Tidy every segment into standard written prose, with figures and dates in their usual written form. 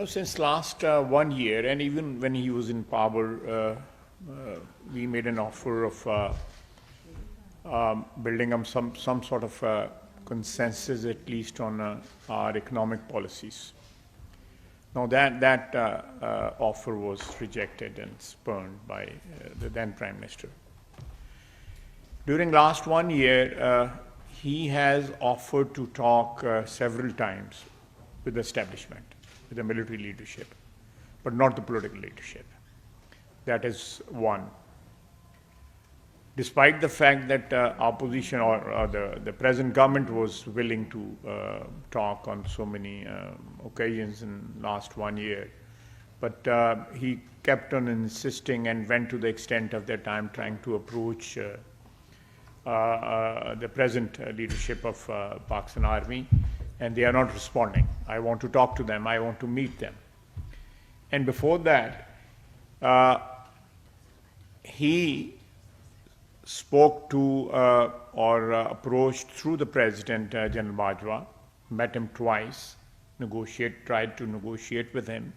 Since last 1 year, and even when he was in power, we made an offer of building up some sort of consensus, at least on our economic policies. Now that offer was rejected and spurned by the then Prime Minister. During last 1 year, he has offered to talk several times with the establishment, with the military leadership, but not the political leadership. That is one. Despite the fact that opposition or the present government was willing to talk on so many occasions in last 1 year, but he kept on insisting and went to the extent of that time trying to approach the present leadership of Pakistan Army, and they are not responding. I want to talk to them. I want to meet them. And before that, he spoke to or approached through the President, General Bajwa, met him twice, tried to negotiate with him,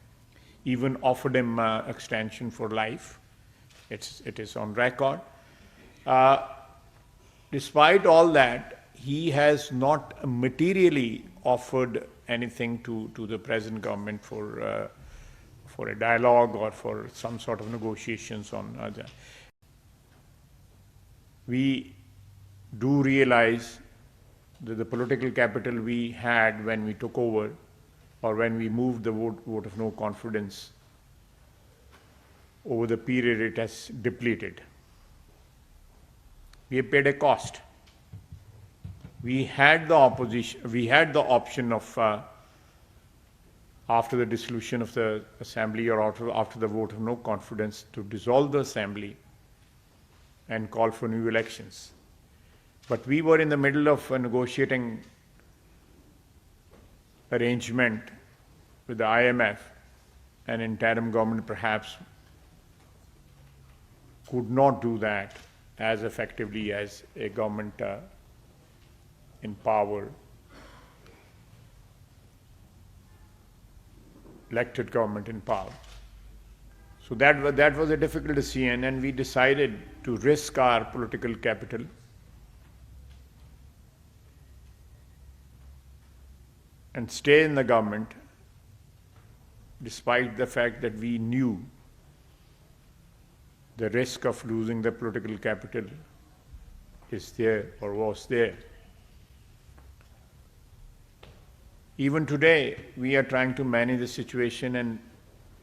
even offered him extension for life. It is on record. Despite all that, he has not materially offered anything to the present government for a dialogue or for some sort of negotiations on that. We do realize that the political capital we had when we took over, or when we moved the vote of no confidence, over the period it has depleted. We have paid a cost. We had the option of, after the dissolution of the assembly or after the vote of no confidence, to dissolve the assembly and call for new elections. But we were in the middle of a negotiating arrangement with the IMF, and interim government perhaps could not do that as effectively as a government in power, elected government in power. So that was a difficult decision, and we decided to risk our political capital and stay in the government, despite the fact that we knew the risk of losing the political capital is there or was there. Even today, we are trying to manage the situation, and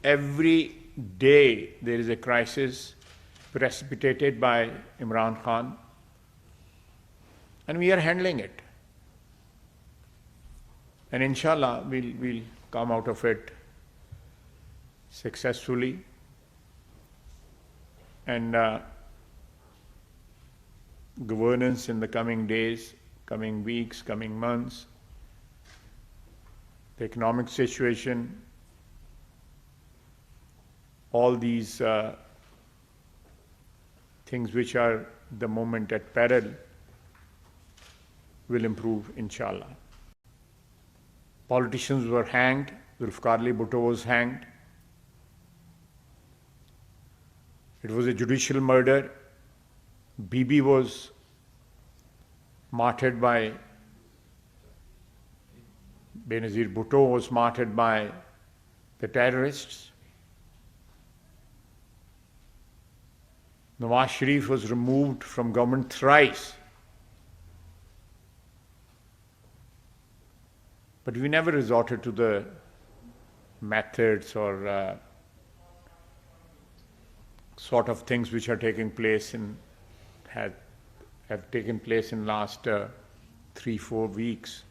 every day there is a crisis precipitated by Imran Khan, and we are handling it. And inshallah, we'll come out of it successfully. And governance in the coming days, coming weeks, coming months, the economic situation, all these things which are the moment at peril will improve, inshallah. Politicians were hanged. Zulfikar Ali Bhutto was hanged. It was a judicial murder. Bibi was martyred by Benazir Bhutto was martyred by the terrorists. Nawaz Sharif was removed from government thrice. But we never resorted to the methods or sort of things which are taking place have taken place in last 3-4 weeks,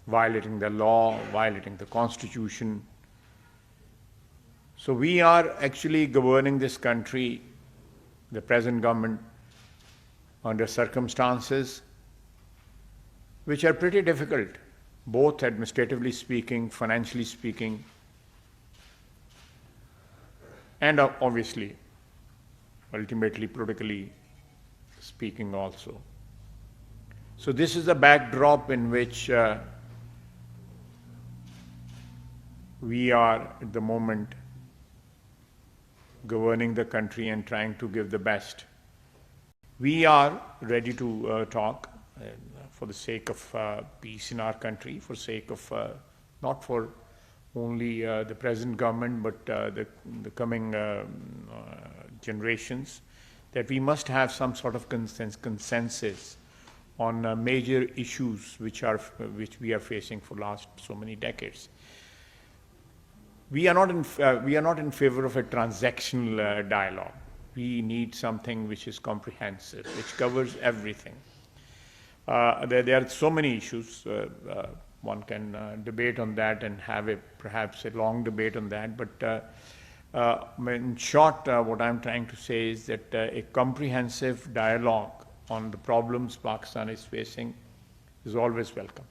violating the law, violating the constitution. So we are actually governing this country, the present government, under circumstances which are pretty difficult, both administratively speaking, financially speaking, and obviously, ultimately, politically speaking also. So this is the backdrop in which we are at the moment governing the country and trying to give the best. We are ready to talk for the sake of peace in our country, for sake of not for only the present government, but the coming generations, that we must have some sort of consensus on major issues which we are facing for last so many decades. We are not in favor of a transactional dialogue. We need something which is comprehensive, which covers everything. There are so many issues. One can debate on that and have perhaps a long debate on that. But in short, what I'm trying to say is that a comprehensive dialogue on the problems Pakistan is facing is always welcome.